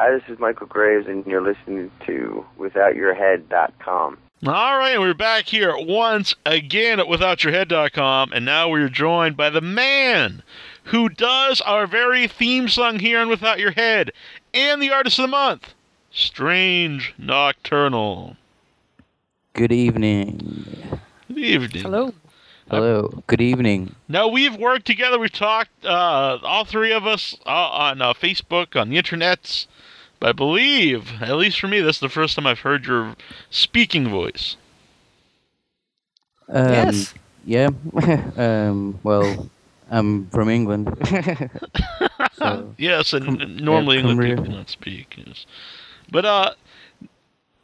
Hi, this is Michael Graves, and you're listening to withoutyourhead.com. All right, we're back here once again at withoutyourhead.com, and now we're joined by the man who does our very theme song here on Without Your Head, and the Artist of the Month, Strange Nocturnal. Good evening. Good evening. Hello. Hello. Good evening. Now, we've worked together. We've talked, all three of us, on Facebook, on the internets. But I believe, at least for me, this is the first time I've heard your speaking voice. Yes. Yeah. Well, I'm from England. So, Yes, and normally English people do not speak. Yes. But I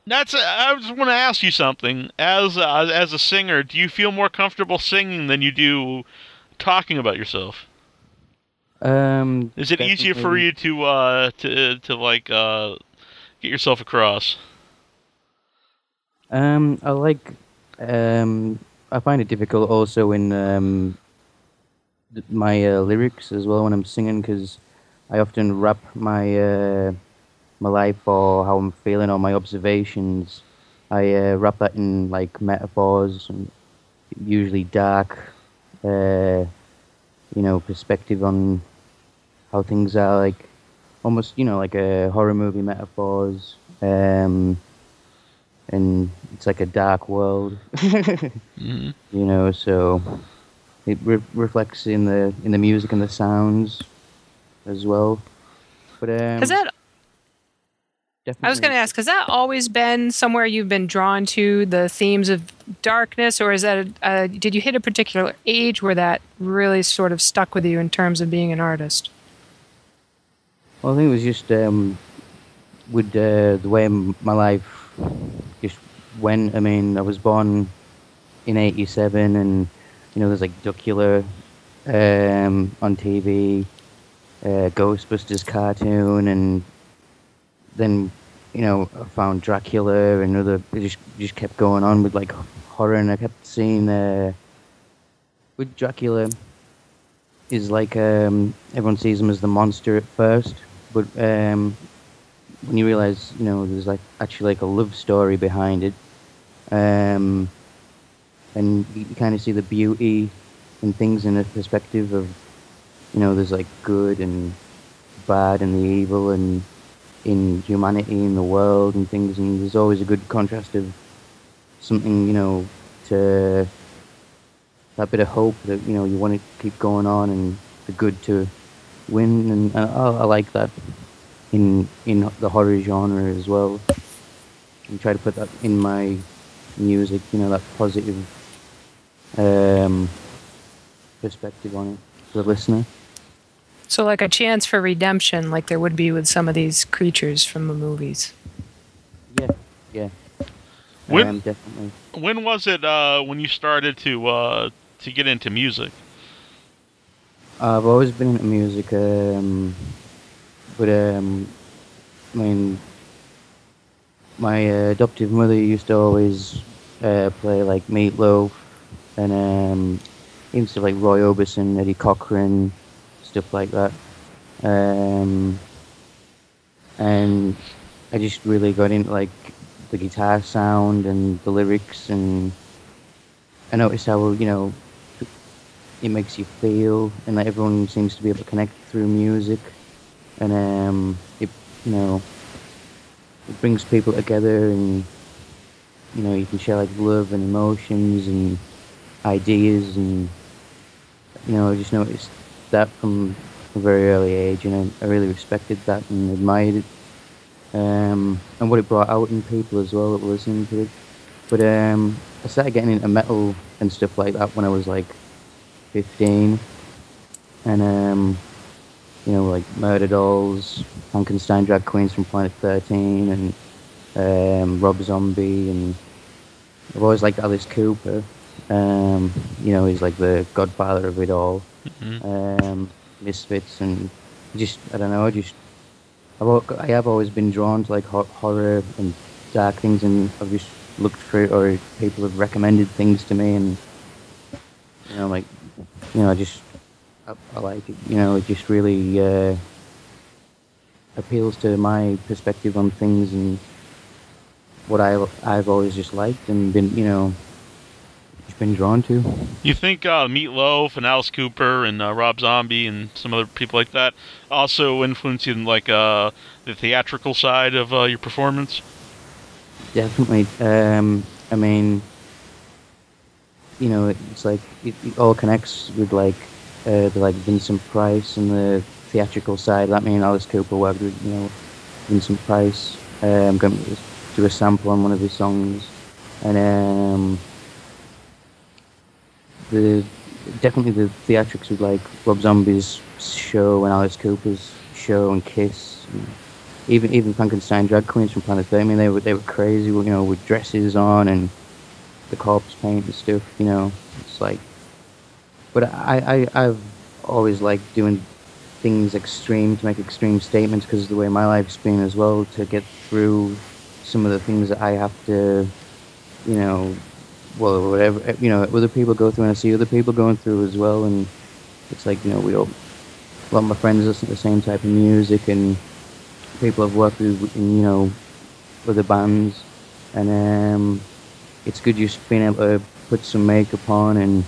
just want to ask you something. As a singer, do you feel more comfortable singing than you do talking about yourself? Is it easier for you to like get yourself across? I find it difficult also in my lyrics as well when I'm singing, because I often wrap my my life or how I'm feeling or my observations. I wrap that in like metaphors and usually dark, perspective on how things are, like almost, like a horror movie metaphors, and it's like a dark world, mm-hmm. So it reflects in the music and the sounds as well. But Has that? I was going to ask, has that always been somewhere you've been drawn to, the themes of darkness, or is that did you hit a particular age where that really sort of stuck with you in terms of being an artist? Well, I think it was just with the way my life just went. I mean, I was born in '87, and there's like Duckula on TV, Ghostbusters cartoon, and then I found Dracula and other. It just kept going on with like horror, and I kept seeing with Dracula is like everyone sees him as the monster at first. But when you realize, there's like actually like a love story behind it, and you kind of see the beauty in things in a perspective of, there's like good and bad and the evil and in humanity in the world and things, and there's always a good contrast of something, to that bit of hope that you want to keep going on and the good to win, and I like that in the horror genre as well, and try to put that in my music, that positive perspective on it for the listener. So like a chance for redemption, like there would be with some of these creatures from the movies. Yeah. Definitely. When was it when you started to get into music? I've always been into music, but I mean, my adoptive mother used to always play like Meatloaf and even stuff like Roy Orbison, Eddie Cochran, stuff like that. And I just really got into like the guitar sound and the lyrics, and I noticed how it makes you feel, and like everyone seems to be able to connect through music, and it brings people together, and you can share like love and emotions and ideas, and I just noticed that from a very early age, and I really respected that and admired it, and what it brought out in people as well that were listening to it. But I started getting into metal and stuff like that when I was like 15, and like Murder Dolls, Frankenstein Drag Queens from Planet 13, and Rob Zombie, and I've always liked Alice Cooper. He's like the godfather of it all. Mm-hmm. Misfits, and I don't know, I have always been drawn to like horror and dark things, and I've just looked for it, or people have recommended things to me, and I like it. It just really appeals to my perspective on things and what I've always just liked and been, just been drawn to. You think Meatloaf and Alice Cooper and Rob Zombie and some other people like that also influence you in like the theatrical side of your performance? Definitely. I mean, it's like it all connects with like Vincent Price and the theatrical side. I mean, Alice Cooper worked with Vincent Price. I'm going to do a sample on one of his songs, and definitely the theatrics with like Rob Zombie's show and Alice Cooper's show and Kiss. And even Frankenstein drag queens from Planet Earth. I mean, they were crazy, with dresses on and the corpse paint and stuff. It's like, but I've always liked doing things extreme to make extreme statements because of the way my life's been as well, to get through some of the things that I have to, well, whatever, other people go through, and I see other people going through as well, and it's like, a lot of my friends listen to the same type of music, and people I've worked with in, other bands, and it's good just being able to put some makeup on, and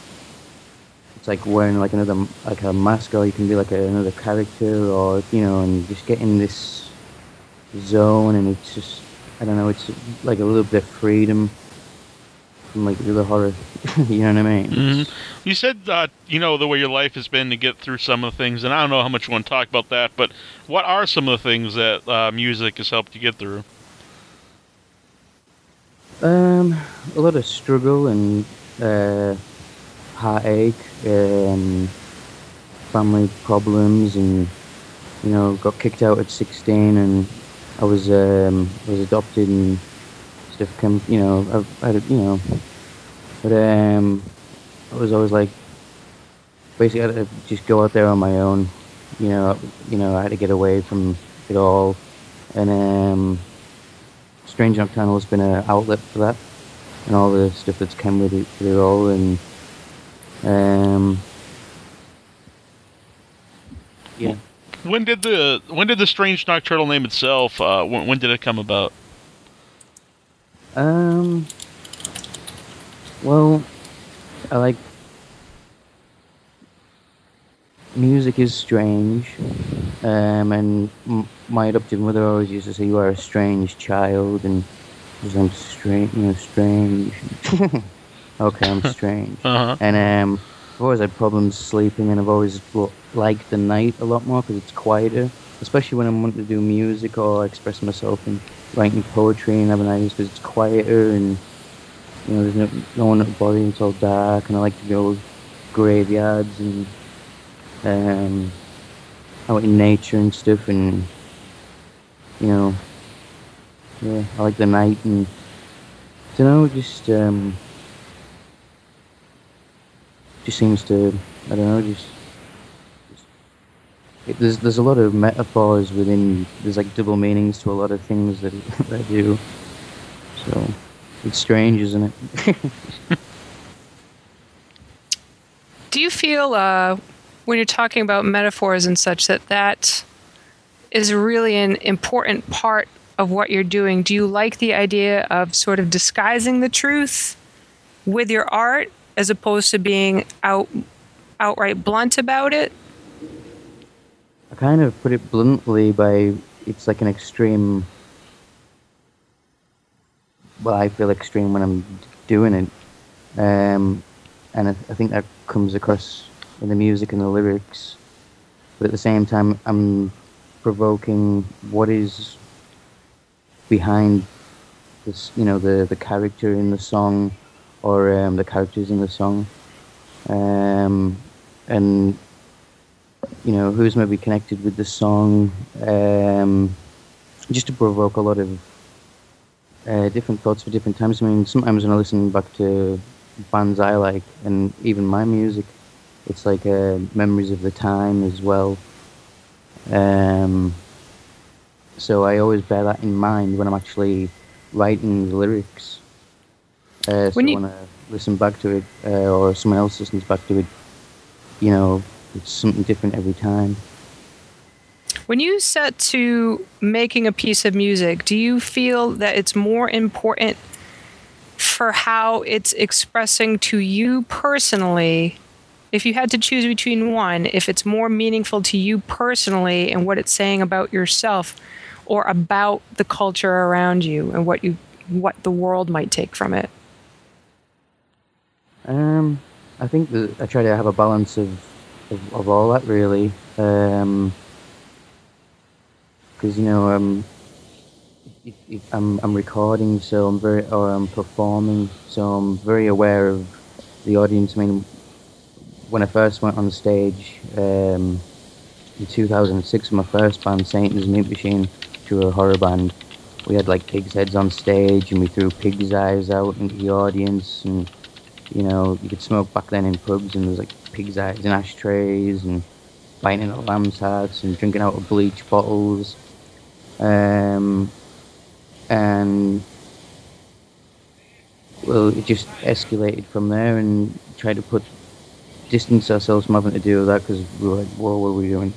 it's like wearing like a mask, or you can be like another character, or and just get in this zone, and it's just, I don't know, it's like a little bit of freedom from like the horror. You know what I mean? Mm-hmm. You said that the way your life has been to get through some of the things, and I don't know how much you want to talk about that, but what are some of the things that music has helped you get through? A lot of struggle and heartache, family problems, and got kicked out at 16, and I was adopted and stuff. But I was always like, basically I had to just go out there on my own. I had to get away from it all, and Strange Nocturnal has been an outlet for that, and all the stuff that's come with it all, and yeah. When did the Strange Nocturnal name itself? When did it come about? Well, I like music is strange, and my adoptive mother always used to say, "You are a strange child," and I'm strange, strange. Okay, I'm strange. Uh-huh. And I've always had problems sleeping, and I've always liked the night a lot more because it's quieter, especially when I'm wanting to do music or express myself and writing poetry and having ideas, because it's quieter and there's no one at the body, it's all dark, and I like to go to graveyards and out in nature and stuff, and yeah, I like the night, and just seems to, I don't know, there's a lot of metaphors within, there's like double meanings to a lot of things that I do, so it's strange, isn't it? Do you feel when you're talking about metaphors and such that is really an important part of what you're doing? Do you like the idea of sort of disguising the truth with your art as opposed to being outright blunt about it? I kind of put it bluntly by, it's like an extreme, well, I feel extreme when I'm doing it, and I think that comes across in the music and the lyrics, but at the same time I'm provoking what is behind this, the character in the song, or the characters in the song, and who's maybe connected with the song, just to provoke a lot of different thoughts for different times. I mean, sometimes when I listen back to bands I like, and even my music, it's like memories of the time as well. So I always bear that in mind when I'm actually writing the lyrics. So when I listen back to it, or someone else listens back to it, it's something different every time. When you set to making a piece of music, do you feel that it's more important for how it's expressing to you personally? If you had to choose between one, if it's more meaningful to you personally and what it's saying about yourself or about the culture around you and what the world might take from it? I think that I try to have a balance of all that really. Because I'm recording, so I'm performing, so I'm very aware of the audience. I mean, when I first went on stage in 2006, my first band, Satan's Meat Machine, to a horror band, we had like pigs' heads on stage, and we threw pigs' eyes out into the audience, and you could smoke back then in pubs, and there was like pigs' eyes in ashtrays, and biting at lamb's hearts, and drinking out of bleach bottles. And well, it just escalated from there, and tried to distance ourselves from having to do with that, because we were like, whoa, what are we doing?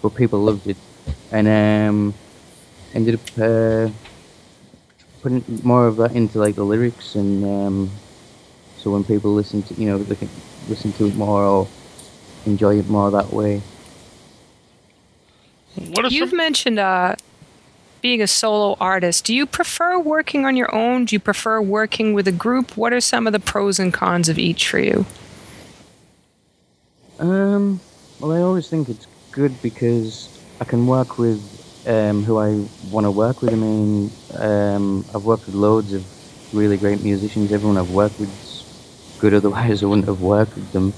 But people loved it, and ended up putting more of that into like the lyrics, and so when people listen to they can listen to it more or enjoy it more that way. You've mentioned being a solo artist. Do you prefer working on your own? Do you prefer working with a group? What are some of the pros and cons of each for you? Well, I always think it's good because I can work with who I want to work with. I mean, I've worked with loads of really great musicians. Everyone I've worked with is good, otherwise I wouldn't have worked with them.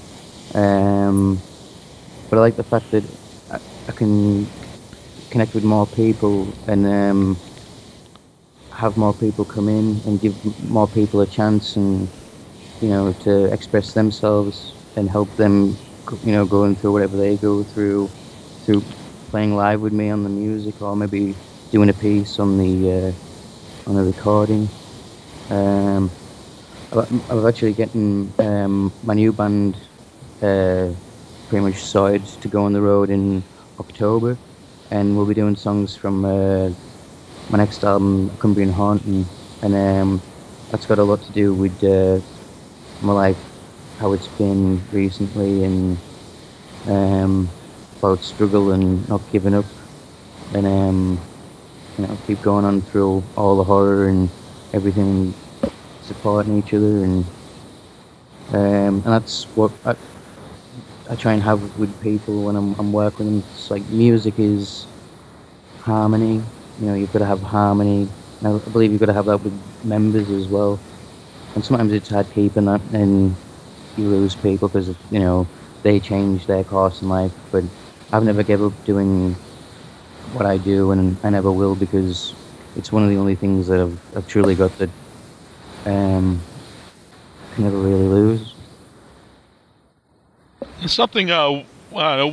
But I like the fact that I can connect with more people and have more people come in and give more people a chance, and to express themselves and help them going through whatever they go through playing live with me on the music, or maybe doing a piece on the recording. I'm actually getting my new band pretty much sorted to go on the road in October, and we'll be doing songs from my next album, Cumbrian Haunting, and that's got a lot to do with my life, how it's been recently, and about struggle and not giving up, and keep going on through all the horror and everything, supporting each other, and that's what I try and have with people when I'm working with them. It's like music is harmony. You've got to have harmony. And I believe you've got to have that with members as well. And sometimes it's hard keeping that, and you lose people because they change their course in life. But I've never given up doing what I do, and I never will, because it's one of the only things that I've truly got that can never really lose. Something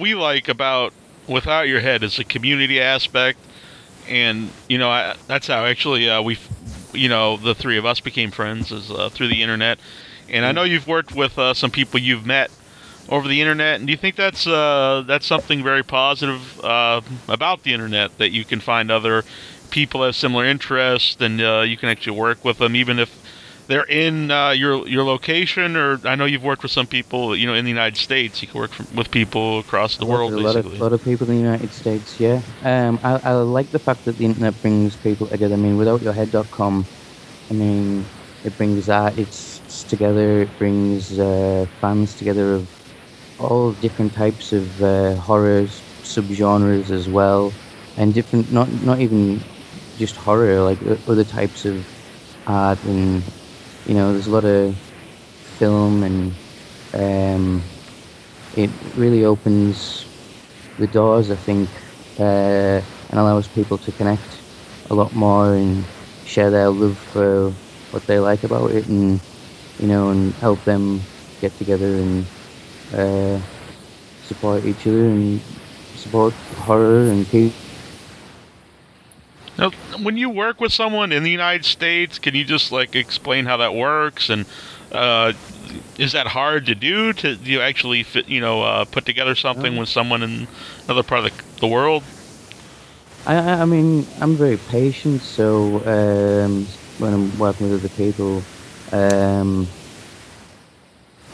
we like about Without Your Head is the community aspect, and that's how actually the three of us became friends, is through the internet. And I know you've worked with some people you've met over the internet, and do you think that's something very positive about the internet, that you can find other people have similar interests, and you can actually work with them even if they're in your location? Or I know you've worked with some people, in the United States. You can work with people across the world, basically. A lot of people in the United States, yeah. I like the fact that the internet brings people together. I mean, withoutyourhead.com, I mean, it brings artists together. It brings fans together of all different types of horrors, subgenres as well, and different, not even just horror, like other types of art, and there's a lot of film, and it really opens the doors, I think, and allows people to connect a lot more and share their love for what they like about it, and and help them get together and support each other and support horror and peace. Now, when you work with someone in the United States, can you just explain how that works? And is that hard to do? Do you actually put together something with someone in another part of the world? I mean, I'm very patient, so when I'm working with other people, um,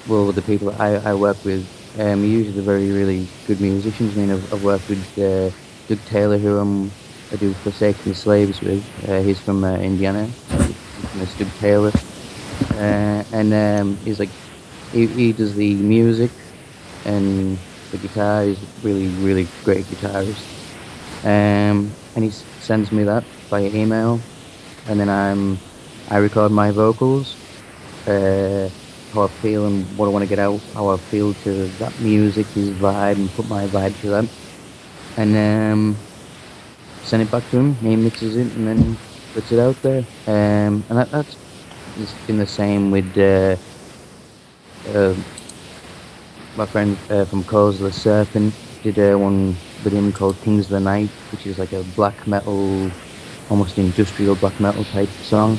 well, with the people that I work with, usually they're very, really good musicians. I mean, I've worked with Doug Taylor, I do Forsaken Slaves with. He's from Indiana. It's Doug Taylor. And he's like, he does the music and the guitar. He's really, really great guitarist. And he sends me that via email, and then I record my vocals, uh, how I feel and what I want to get out, how I feel to that music, his vibe, and put my vibe to that, and send it back to him. He mixes it and then puts it out there. And that's been the same with uh, my friend from Cause the Serpent. Did one with him called Kings of the Night, which is like a black metal, almost industrial black metal type song.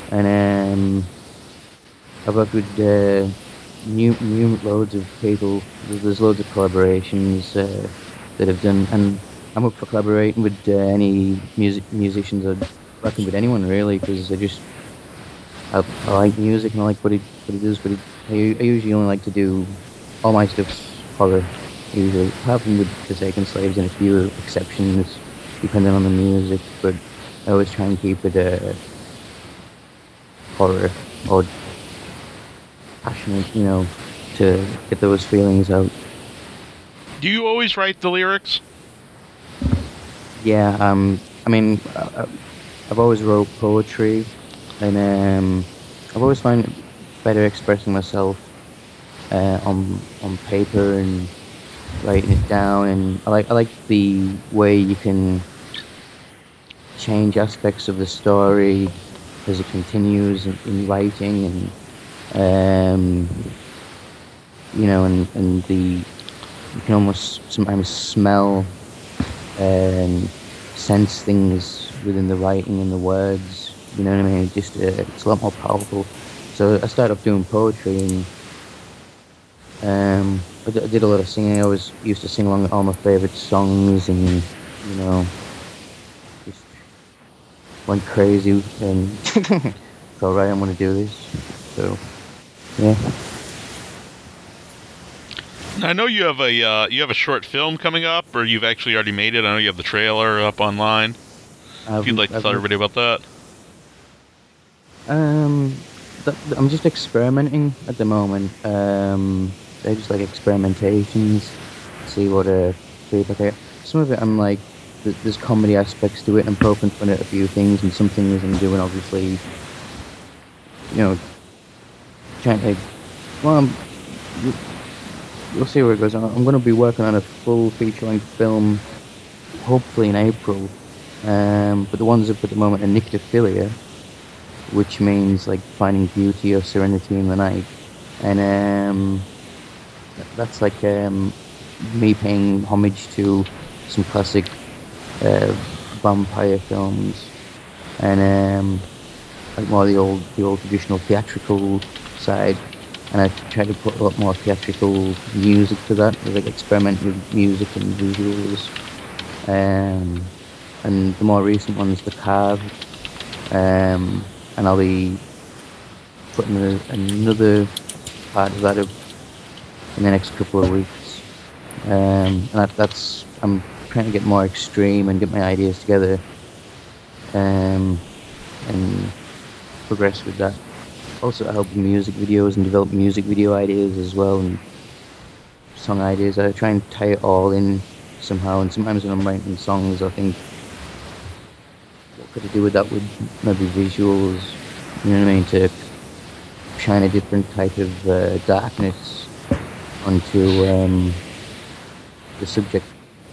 And I've worked with new loads of people. There's loads of collaborations that I've done, and I'm up for collaborating with any musicians or working with anyone really, because I like music and I like what he does. But I usually only like to do all my stuff's horror. Usually, apart from with Forsaken Slaves and a few exceptions, depending on the music. But I always try and keep it horror or passionate, to get those feelings out. Do you always write the lyrics? Yeah, I mean, I've always wrote poetry, and I've always found it better expressing myself on paper and writing it down. And I like the way you can change aspects of the story as it continues in writing, and and you can almost sometimes smell and sense things within the writing and the words. You know what I mean? It's a lot more powerful. So I started off doing poetry, and I did a lot of singing. I always used to sing along all my favorite songs, and just went crazy and thought, right, I'm gonna do this. So yeah. I know you have a short film coming up, or you've actually already made it. I know you have the trailer up online. If you'd like to tell everybody about that. I'm just experimenting at the moment. They're just like experimentations, see what feedback I get. Some of it I'm like, there's comedy aspects to it. I'm poking fun at a few things, and some things I'm doing obviously, trying to. Well, we'll see where it goes. I'm going to be working on a full feature-length film, hopefully in April. But the ones up at the moment are nyctophilia, which means like finding beauty or serenity in the night, and that's like me paying homage to some classic vampire films, and like more the old traditional theatrical side. And I try to put a lot more theatrical music to that, like experiment with music and visuals. And the more recent one's The Carved. And I'll be putting another part of that up in the next couple of weeks. And I'm trying to get more extreme and get my ideas together, and progress with that. Also, I help with music videos and develop music video ideas as well, and song ideas. I try and tie it all in somehow, and sometimes when I'm writing songs, I think, what could I do with that with maybe visuals, you know what I mean, to shine a different type of darkness onto the subject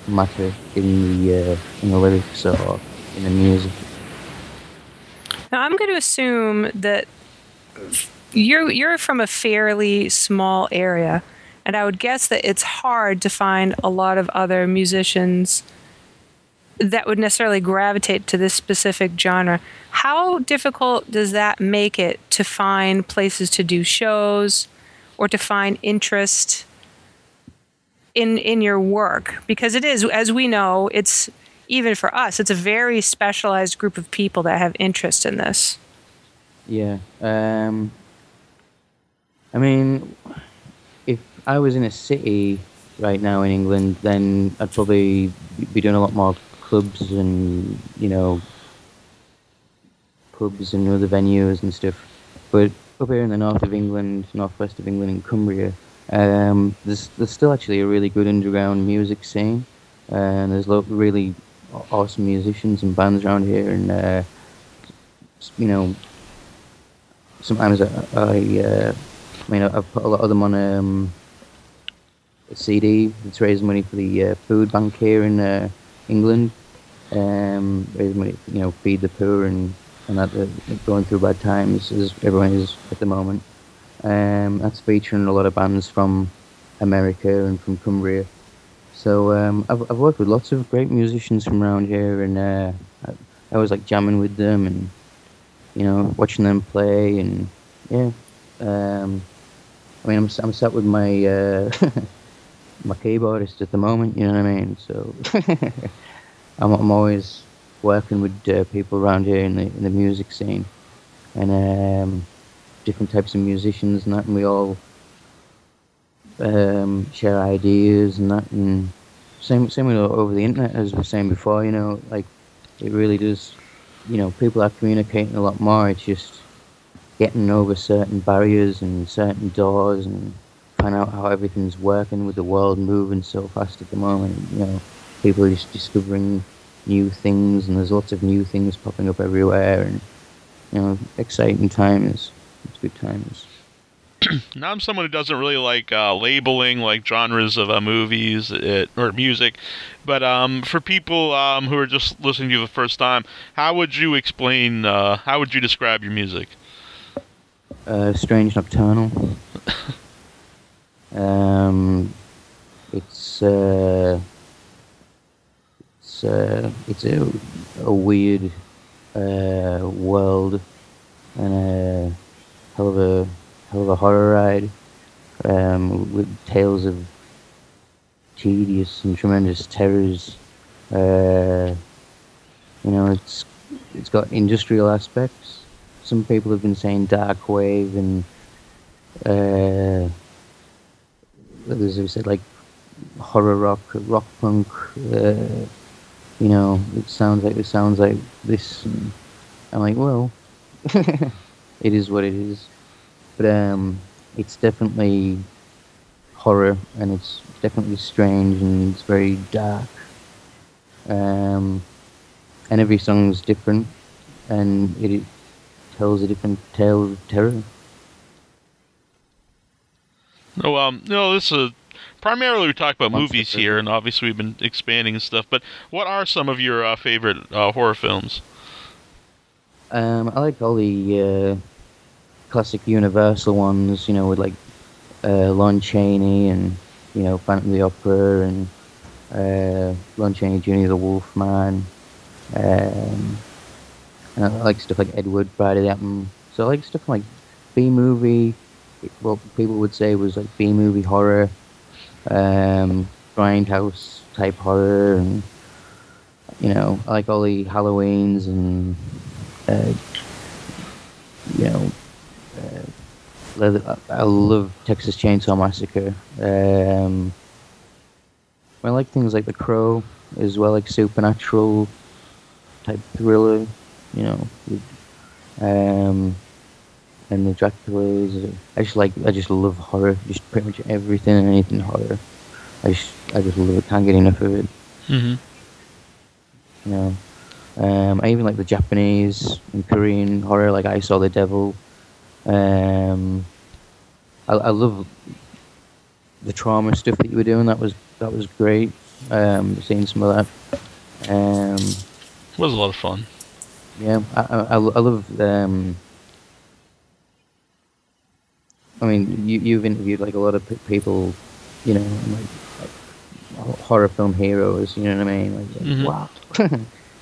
matter in the lyrics or in the music. Now, I'm going to assume that you're from a fairly small area, and I would guess that it's hard to find a lot of other musicians that would necessarily gravitate to this specific genre. How difficult does that make it to find places to do shows or to find interest in your work? Because it is, as we know, it's even for us, it's a very specialized group of people that have interest in this. Yeah. I mean, if I was in a city right now in England, then I'd probably be doing a lot more clubs and, pubs and other venues and stuff. But up here in the north of England, northwest of England in Cumbria, there's still actually a really good underground music scene. And there's really awesome musicians and bands around here. And, sometimes I've put a lot of them on a CD that's raising money for the food bank here in England. Raising money, feed the poor and that going through bad times as everyone is at the moment. That's featuring a lot of bands from America and from Cumbria. So I've worked with lots of great musicians from around here, and I always like jamming with them and watching them play, and yeah. I'm sat with my my keyboardist at the moment. You know what I mean? So I'm always working with people around here in the music scene, and different types of musicians and that, and we all share ideas and that, and same with over the internet, as we were saying before. Like it really does. People are communicating a lot more. It's just getting over certain barriers and certain doors and find out how everything's working with the world moving so fast at the moment. People are just discovering new things, and there's lots of new things popping up everywhere, and exciting times. It's good times. Now I'm someone who doesn't really like labeling like genres of movies or music, but for people who are just listening to you the first time, how would you describe your music? Strange Nocturnal. It's a weird world and a hell of a horror ride, with tales of tedious and tremendous terrors. It's got industrial aspects. Some people have been saying dark wave, and others have said like horror rock punk. It sounds like this. And I'm like, well, it is what it is. But it's definitely horror, and it's definitely strange, and it's very dark. And every song's different, and it tells a different tale of terror. This is primarily we talk about movies here, and obviously we've been expanding and stuff. But what are some of your favorite horror films? I like all the classic Universal ones, with like Lon Chaney and Phantom of the Opera and Lon Chaney Jr. the Wolfman. And I like stuff like Edward, Bride of the Atom. So I like stuff like B-movie, what people would say was like B-movie horror, grindhouse type horror, and I like all the Halloweens and I love Texas Chainsaw Massacre. I like things like The Crow as well, like supernatural type thriller, and the Draculas. I just love horror, just pretty much everything and anything horror. I just love it. Can't get enough of it. Mm-hmm. I even like the Japanese and Korean horror, like I Saw the Devil. I love the trauma stuff that you were doing. That was great. Seeing some of that. It was a lot of fun. Yeah, I love. I mean, you've interviewed like a lot of people, like horror film heroes. You know what I mean? Mm-hmm. Wow.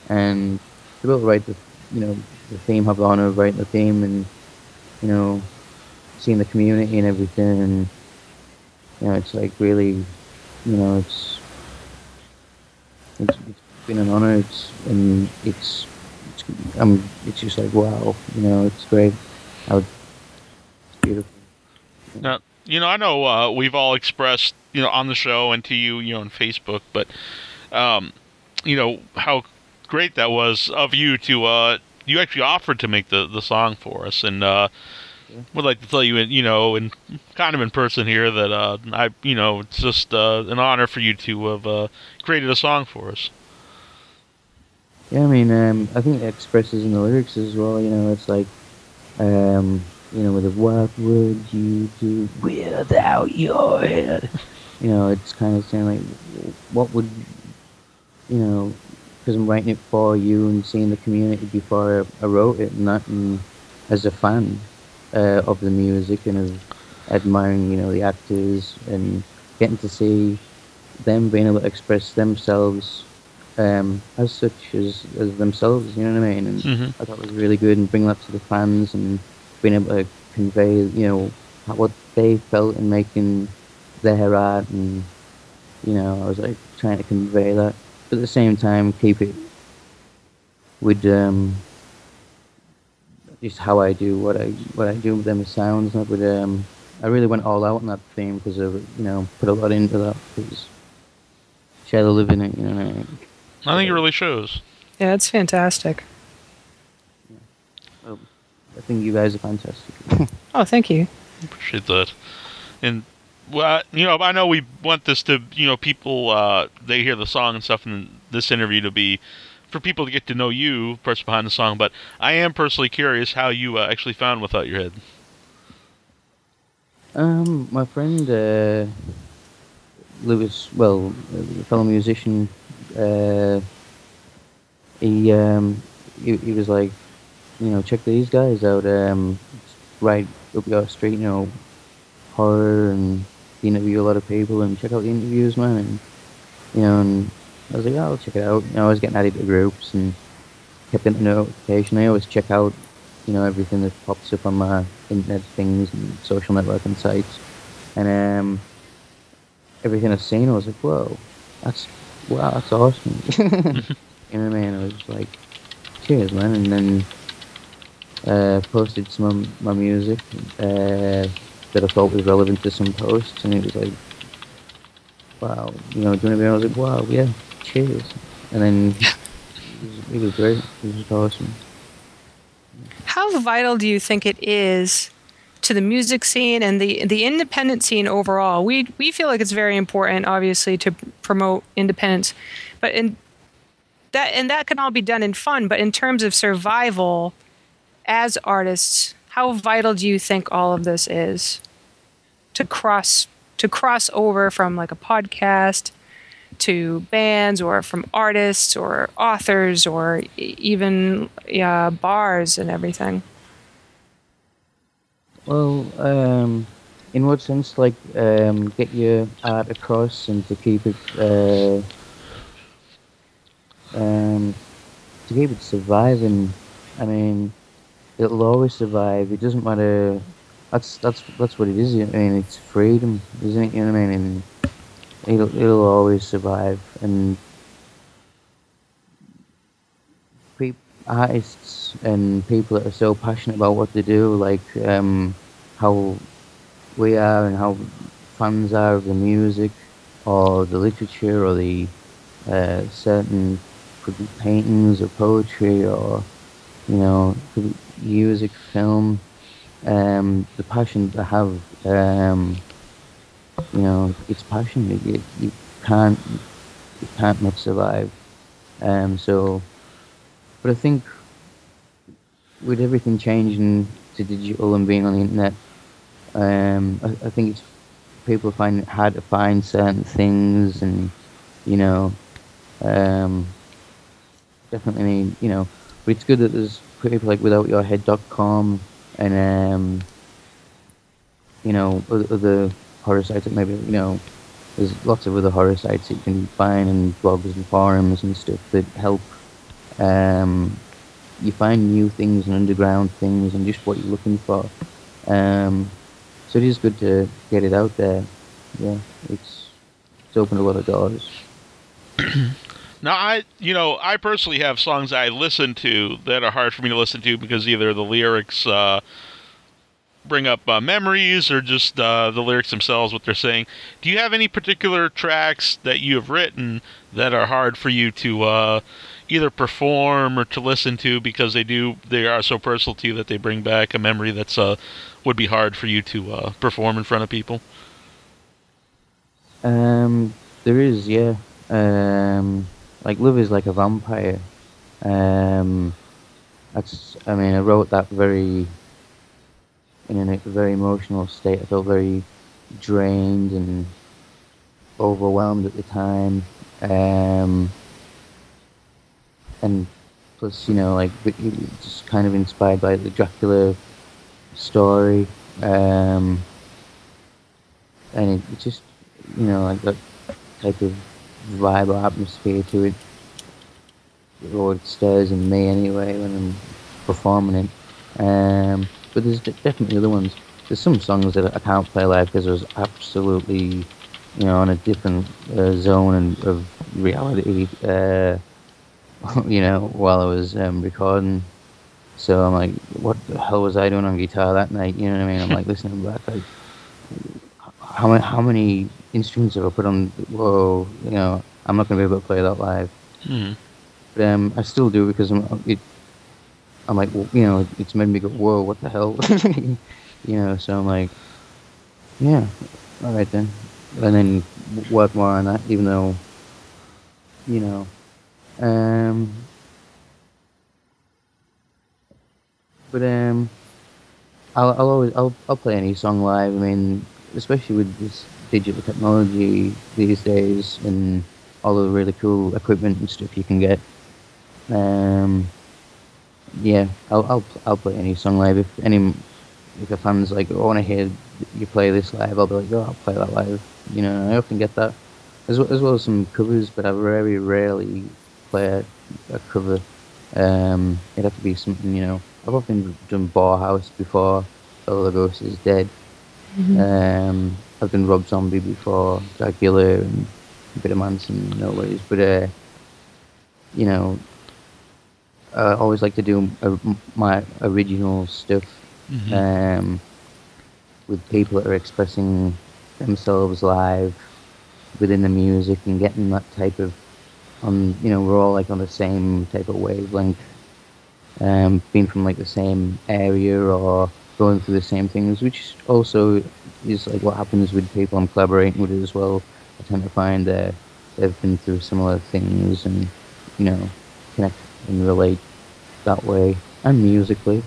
And to be able to write the theme, have the honor of writing the theme, and seeing the community and everything, and it's like really, it's been an honor. It's just like wow, it's great. It's beautiful. Now, I know we've all expressed, on the show and to you, on Facebook, but how great that was of you to you actually offered to make the song for us, and would like to tell you, in kind of in person here that it's just an honor for you to have created a song for us. Yeah, I mean, I think it expresses in the lyrics as well. It's like, with a what would you do without your head? It's kind of saying like, what would, because I'm writing it for you and seeing the community before I wrote it, and that, and as a fan of the music and of admiring, the actors and getting to see them being able to express themselves as such as themselves, you know what I mean? And I thought it was really good, and bring that to the fans and being able to convey, what they felt in making their art, and I was like trying to convey that, but at the same time keep it with just how I do what I do with them as sounds. Not with I really went all out on that theme because of put a lot into that, because share the live in it, you know what I mean? I think it really shows. Yeah, it's fantastic. Yeah. Well, I think you guys are fantastic. Oh, thank you. Appreciate that. And well, I know we want this to, people they hear the song and stuff in this interview to be for people to get to know you, person behind the song. But I am personally curious how you actually found Without Your Head. My friend Lewis, a fellow musician, he was like, check these guys out, right up your street, horror, and they interview a lot of people, and check out the interviews, man, and and I was like, I'll check it out. I was getting added to groups and kept getting a notification. I always check out, everything that pops up on my internet things and social networking sites, and everything I've seen, I was like, whoa, that's awesome. You know what I mean? I was just like, cheers, man. And then posted some of my music that I thought was relevant to some posts, and it was like, wow, do you want to be? I was like, wow, yeah, cheers. And then it was great. It was awesome. How vital do you think it is to the music scene and the independent scene overall? We feel like it's very important, obviously, to promote independence, but that can all be done in fun. But in terms of survival as artists, how vital do you think all of this is to cross over from like a podcast to bands, or from artists or authors, or even bars and everything? Well, in what sense? Like, get your art across and to keep it surviving. I mean, it'll always survive. It doesn't matter. That's what it is. I mean, it's freedom, isn't it? You know what I mean? And it'll always survive. And artists and people that are so passionate about what they do, like how we are and how fans are of the music or the literature or the certain, could be paintings or poetry or could be music, film, the passion to have, it's passion. You can't not survive. But I think with everything changing to digital and being on the internet, I think it's people find it hard to find certain things, and definitely, but it's good that there's people like withoutyourhead.com and other horror sites that maybe there's lots of other horror sites that you can find, and blogs and forums and stuff that help you find new things and underground things and just what you're looking for. So it is good to get it out there. Yeah, it's opened a lot of doors. Now, I personally have songs I listen to that are hard for me to listen to because either the lyrics bring up memories or just the lyrics themselves, what they're saying. Do you have any particular tracks that you have written that are hard for you to either perform or to listen to because they are so personal to you that they bring back a memory that's would be hard for you to perform in front of people? There is, yeah. Like Love is Like a Vampire. I wrote that in a very emotional state. I felt very drained and overwhelmed at the time. And plus, like just kind of inspired by the Dracula story. And it just, like that type of vibe or atmosphere to it, or it stirs in me anyway when I'm performing it. But there's definitely other ones. There's some songs that I can't play live because I was absolutely, on a different zone of reality, while I was recording. So I'm like, what the hell was I doing on guitar that night? You know what I mean? I'm like listening back, like, how many instruments have I put on? Whoa, I'm not going to be able to play that live. But I still do because I'm like, well, it's made me go, whoa, what the hell? So I'm like, yeah, all right then. And then work more on that, even though, but I'll play any song live. I mean, especially with this digital technology these days and all the really cool equipment and stuff you can get. Yeah, I'll play any song live. If a fan's like, oh, I want to hear you play this live, I'll be like, oh, I'll play that live. I often get that, as well as some covers, but I very rarely play a cover. It'd have to be something, I've often done Bauhaus before. All the Ghost is Dead. I've done Rob Zombie before, Dracula, and a bit of Manson, no worries. But I always like to do my original stuff with people that are expressing themselves live within the music and getting that type of we're all like on the same type of wavelength, being from like the same area or going through the same things, which also is like what happens with people I'm collaborating with as well. I tend to find that they've been through similar things and connect and relate that way and musically.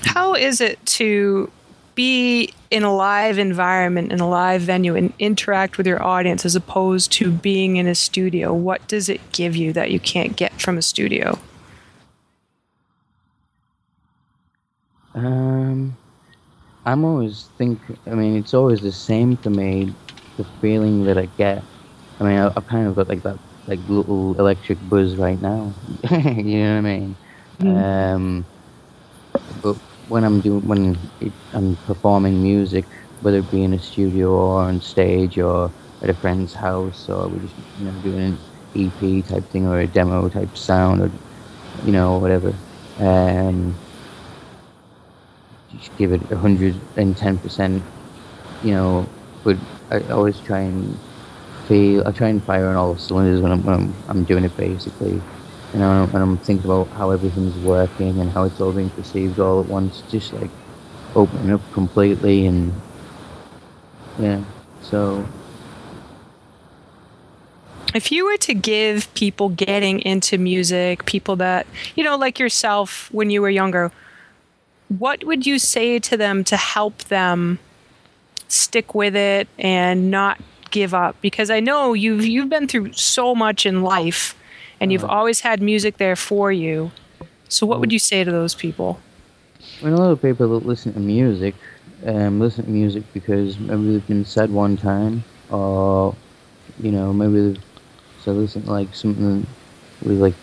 How is it to be in a live environment, in a live venue, and interact with your audience as opposed to being in a studio? What does it give you that you can't get from a studio? I'm always it's always the same for me, the feeling that I get. I mean, I've kind of got like that like little electric buzz right now. You know what I mean? But when I'm performing music, whether it be in a studio or on stage or at a friend's house, or we're just doing an EP type thing or a demo type sound or whatever, just give it 110%. But I always try and fire on all the cylinders when I'm doing it, basically. And I'm thinking about how everything's working and how it's all being perceived all at once, just like opening up completely. And yeah, so if you were to give people getting into music, people that like yourself when you were younger, what would you say to them to help them stick with it and not give up? Because I know you've been through so much in life and you've always had music there for you. So what would you say to those people? When a lot of people that listen to music because maybe they've been sad one time, or maybe they've listen to like something with like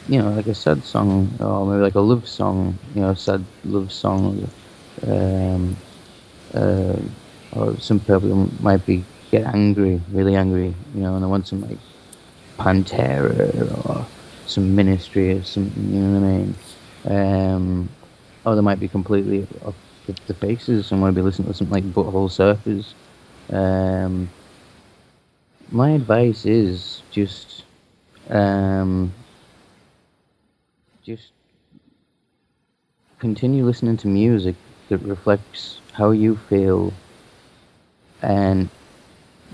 like a sad song, or maybe like a love song, sad love song, or some people might get angry, really angry, and they want some like Pantera or some Ministry or something, you know what I mean? Or they might be completely off the faces and want to be listening to something like Butthole Surfers. My advice is just continue listening to music that reflects how you feel and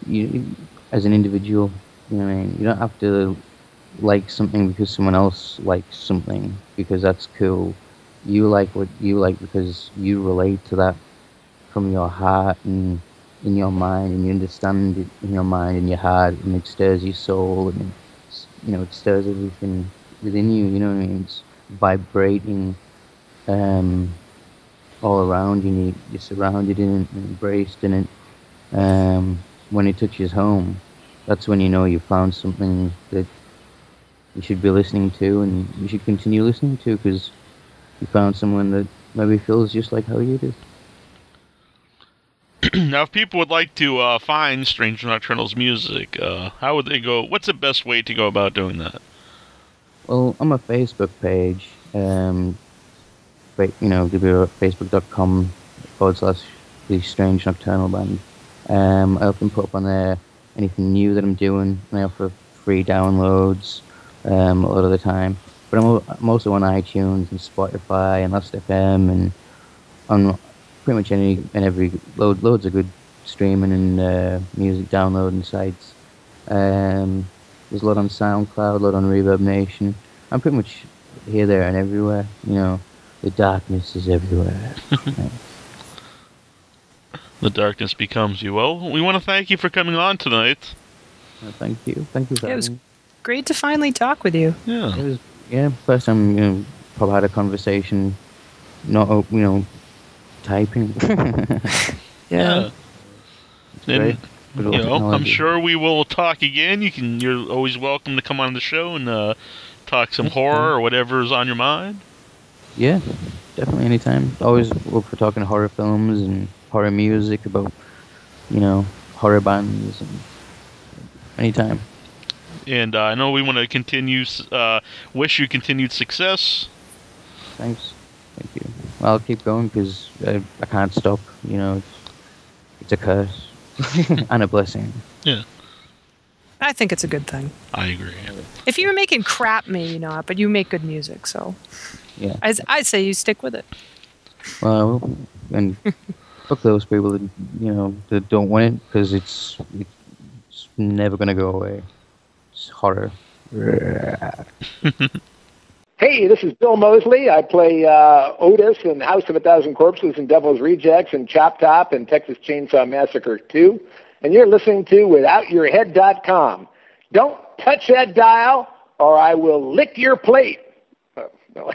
you as an individual. You know what I mean? You don't have to like something because someone else likes something because that's cool. You like what you like because you relate to that from your heart and in your mind, and you understand it in your mind and your heart, and it stirs your soul, and it stirs everything within you. You know what I mean? It's vibrating all around you. You're surrounded in it and embraced in it. When it touches home, that's when you know you found something that you should be listening to, and you should continue listening to because you found someone that maybe feels just like how you do. Now, if people would like to find Strange Nocturnal's music, how would they go? What's the best way to go about doing that? Well, on my Facebook page, facebook.com/The Strange Nocturnal Band. I often put up on there anything new that I'm doing, and I offer free downloads a lot of the time. But I'm also on iTunes and Spotify and Last.fm and on pretty much any and every loads of good streaming and music downloading sites. There's a lot on SoundCloud, a lot on Reverb Nation. I'm pretty much here, there, and everywhere. You know, the darkness is everywhere. The darkness becomes you. Well, we want to thank you for coming on tonight. Thank you for having me. It was great to finally talk with you. Yeah. It was first time probably had a conversation, not typing. Yeah. And I'm sure we will talk again. You're always welcome to come on the show and talk some horror or whatever is on your mind. Yeah, definitely anytime. Always look for talking horror films and horror music about, horror bands and anytime. And I know we want to continue, wish you continued success. Thanks. Thank you. Well, I'll keep going because I can't stop. It's a curse and a blessing. Yeah. I think it's a good thing. I agree. If you were making crap, maybe not, but you make good music, so yeah. I'd say you stick with it. Well, and fuck those people that that don't want it because it's never gonna go away. It's horror. Hey, this is Bill Mosley. I play Otis in House of a Thousand Corpses and Devil's Rejects and Chop Top and Texas Chainsaw Massacre 2. And you're listening to withoutyourhead.com. Don't touch that dial or I will lick your plate. Oh, no.